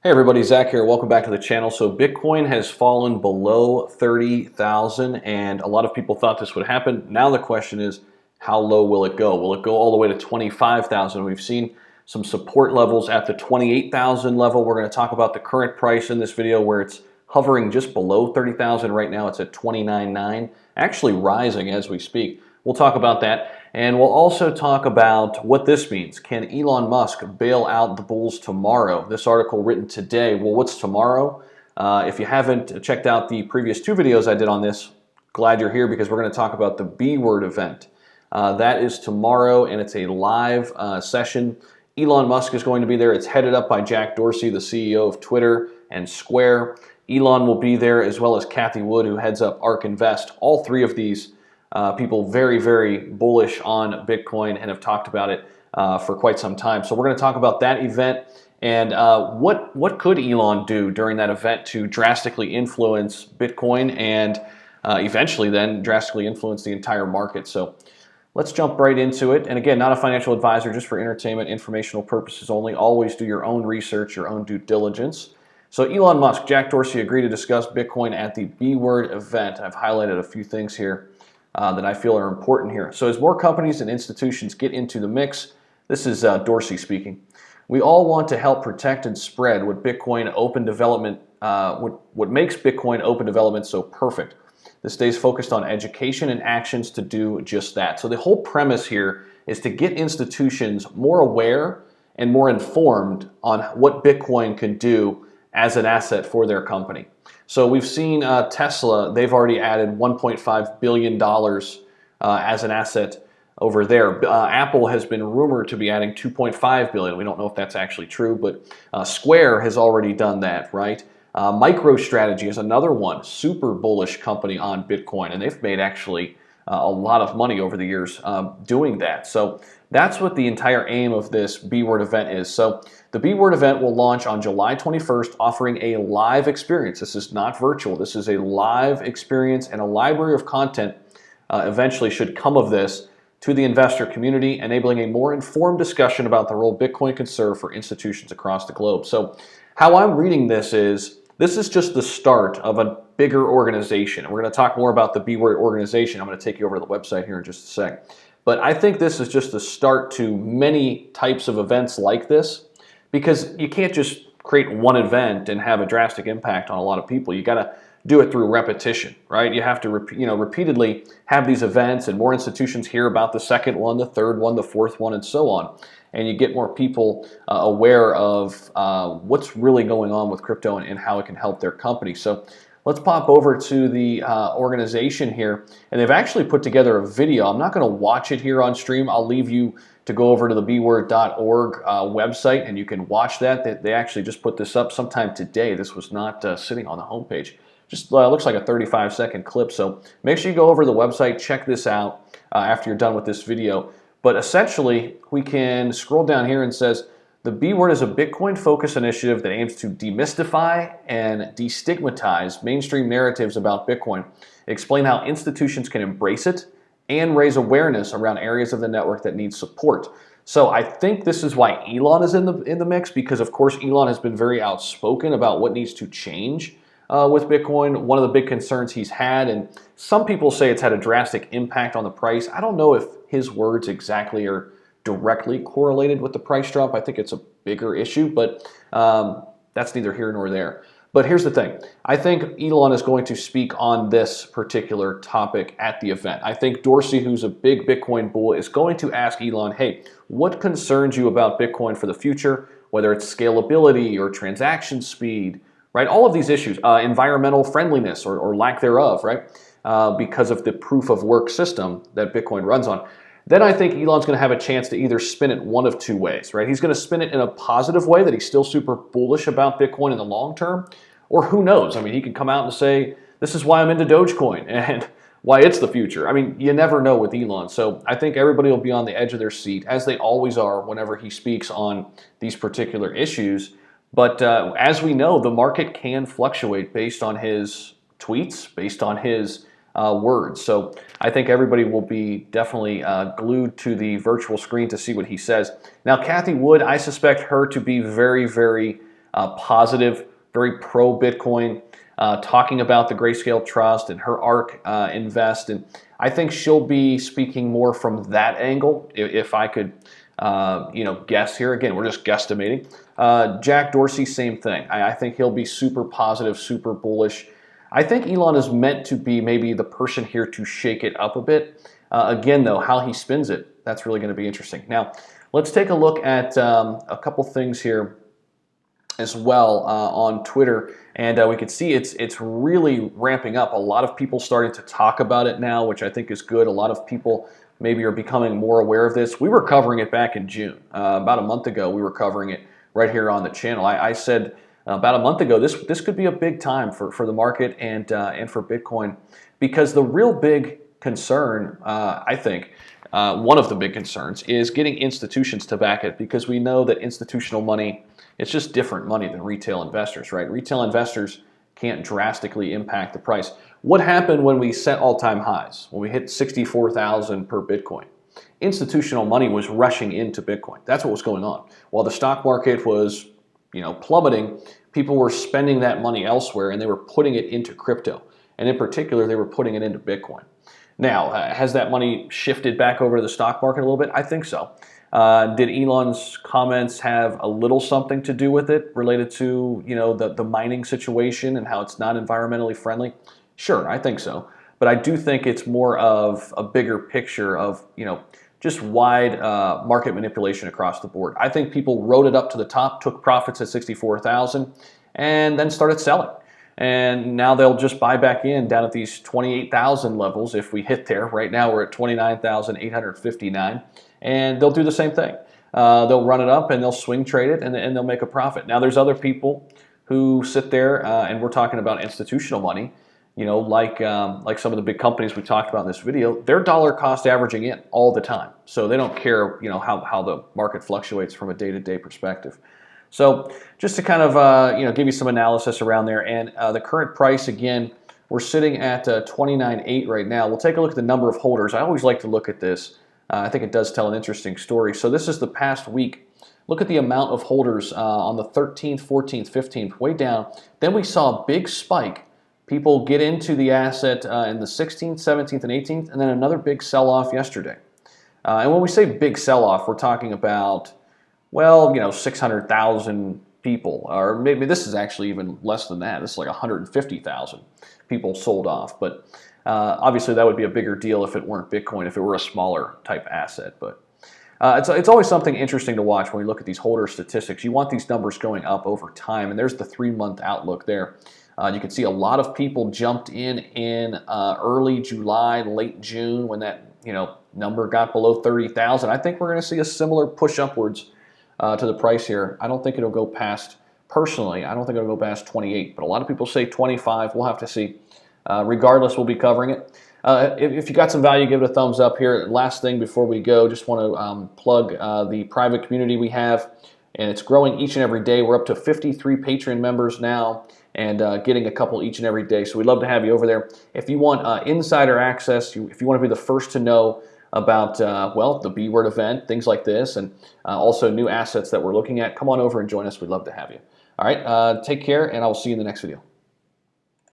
Hey everybody, Zach here. Welcome back to the channel. So Bitcoin has fallen below 30,000 and a lot of people thought this would happen. Now the question is, how low will it go? Will it go all the way to 25,000? We've seen some support levels at the 28,000 level. We're going to talk about the current price in this video where it's hovering just below 30,000 right now. It's at 29.9, actually rising as we speak. We'll talk about that. And we'll also talk about what this means. Can Elon Musk bail out the bulls tomorrow? This article written today. Well, what's tomorrow? If you haven't checked out the previous two videos I did on this, glad you're here because we're going to talk about the B-word event. That is tomorrow, and it's a live session. Elon Musk is going to be there. It's headed up by Jack Dorsey, the CEO of Twitter and Square. Elon will be there, as well as Cathie Wood, who heads up ARK Invest. All three of these people very, very bullish on Bitcoin and have talked about it for quite some time. So we're going to talk about that event and what could Elon do during that event to drastically influence Bitcoin and eventually then drastically influence the entire market. So let's jump right into it. And again, not a financial advisor, just for entertainment, informational purposes only. Always do your own research, your own due diligence. So Elon Musk, Jack Dorsey agreed to discuss Bitcoin at the B-word event. I've highlighted a few things here that I feel are important here. So as more companies and institutions get into the mix, this is Dorsey speaking. We all want to help protect and spread what Bitcoin open development, what makes Bitcoin open development so perfect. This stays focused on education and actions to do just that. So the whole premise here is to get institutions more aware and more informed on what Bitcoin can do as an asset for their company. So we've seen Tesla, they've already added $1.5 billion as an asset over there. Apple has been rumored to be adding $2.5 billion. We don't know if that's actually true, but Square has already done that, right? MicroStrategy is another one, super bullish company on Bitcoin, and they've made actually a lot of money over the years doing that. So that's what the entire aim of this B-word event is. So the B-word event will launch on July 21st, offering a live experience. This is not virtual. This is a live experience, and a library of content eventually should come of this to the investor community, enabling a more informed discussion about the role Bitcoin can serve for institutions across the globe. So how I'm reading this is just the start of a bigger organization. And we're going to talk more about the B-word organization. I'm going to take you over to the website here in just a sec. But I think this is just the start to many types of events like this, because you can't just create one event and have a drastic impact on a lot of people. You got to do it through repetition, right? You have to repeatedly have these events, and more institutions hear about the second one, the third one, the fourth one, and so on. And you get more people aware of what's really going on with crypto and how it can help their company. So let's pop over to the organization here, and they've actually put together a video. I'm not going to watch it here on stream. I'll leave you to go over to the bword.org website, and you can watch that. They actually just put this up sometime today. This was not sitting on the homepage. Just looks like a 35-second clip. So make sure you go over to the website, check this out after you're done with this video. But essentially, we can scroll down here and says, the B-word is a Bitcoin-focused initiative that aims to demystify and destigmatize mainstream narratives about Bitcoin, explain how institutions can embrace it, and raise awareness around areas of the network that need support. So I think this is why Elon is in the mix, because of course Elon has been very outspoken about what needs to change with Bitcoin. One of the big concerns he's had, and some people say it's had a drastic impact on the price. I don't know if his words exactly are directly correlated with the price drop. I think it's a bigger issue, but that's neither here nor there. But here's the thing. I think Elon is going to speak on this particular topic at the event. I think Dorsey, who's a big Bitcoin bull, is going to ask Elon, hey, what concerns you about Bitcoin for the future, whether it's scalability or transaction speed, right? All of these issues, environmental friendliness or lack thereof, right? Because of the proof of work system that Bitcoin runs on. Then I think Elon's going to have a chance to either spin it one of two ways, right? He's going to spin it in a positive way, that he's still super bullish about Bitcoin in the long term, or who knows? I mean, he could come out and say, this is why I'm into Dogecoin and why it's the future. I mean, you never know with Elon. So I think everybody will be on the edge of their seat, as they always are whenever he speaks on these particular issues. But as we know, the market can fluctuate based on his tweets, based on his words. So I think everybody will be definitely glued to the virtual screen to see what he says. Now, Cathie Wood, I suspect her to be very, very positive, very pro-Bitcoin, talking about the Grayscale Trust and her ARK Invest. And I think she'll be speaking more from that angle, if I could guess here. Again, we're just guesstimating. Jack Dorsey, same thing. I think he'll be super positive, super bullish. I think Elon is meant to be maybe the person here to shake it up a bit. Again, though, how he spins it, that's really going to be interesting. Now, let's take a look at a couple things here as well on Twitter, and we can see it's really ramping up. A lot of people starting to talk about it now, which I think is good. A lot of people maybe are becoming more aware of this. We were covering it back in June. About a month ago, we were covering it right here on the channel. I said about a month ago, this could be a big time for the market and for Bitcoin, because the real big concern, I think, one of the big concerns is getting institutions to back it, because we know that institutional money, it's just different money than retail investors, right? Retail investors can't drastically impact the price. What happened when we set all-time highs, when we hit 64,000 per Bitcoin? Institutional money was rushing into Bitcoin. That's what was going on. While the stock market was, plummeting, people were spending that money elsewhere, and they were putting it into crypto. And in particular, they were putting it into Bitcoin. Now, has that money shifted back over to the stock market a little bit? I think so. Did Elon's comments have a little something to do with it, related to the mining situation and how it's not environmentally friendly? Sure, I think so. But I do think it's more of a bigger picture of just wide market manipulation across the board. I think people rode it up to the top, took profits at 64,000, and then started selling. And now they'll just buy back in down at these 28,000 levels if we hit there. Right now we're at 29,859, and they'll do the same thing. They'll run it up and they'll swing trade it, and they'll make a profit. Now there's other people who sit there, and we're talking about institutional money, like some of the big companies we talked about in this video. They're dollar cost averaging in all the time, so they don't care how the market fluctuates from a day-to-day perspective. So just to kind of give you some analysis around there, and the current price, again, we're sitting at 29.8 right now. We'll take a look at the number of holders. I always like to look at this. I think it does tell an interesting story. So this is the past week. Look at the amount of holders on the 13th, 14th, 15th, way down. Then we saw a big spike. People get into the asset in the 16th, 17th, and 18th, and then another big sell-off yesterday. And when we say big sell-off, we're talking about, 600,000 people, or maybe this is actually even less than that. This is like 150,000 people sold off. But obviously that would be a bigger deal if it weren't Bitcoin, if it were a smaller type asset. But it's always something interesting to watch when we look at these holder statistics. You want these numbers going up over time, and there's the 3-month outlook there. You can see a lot of people jumped in early July, late June, when that number got below 30,000. I think we're going to see a similar push upwards to the price here. I don't think it'll go past, personally, I don't think it'll go past 28, but a lot of people say 25. We'll have to see. Regardless, we'll be covering it. If you got some value, give it a thumbs up here. Last thing before we go, just want to plug the private community we have, and it's growing each and every day. We're up to 53 Patreon members now, and getting a couple each and every day. So we'd love to have you over there. If you want insider access, if you want to be the first to know about, the B-Word event, things like this, and also new assets that we're looking at, come on over and join us. We'd love to have you. All right, take care, and I will see you in the next video.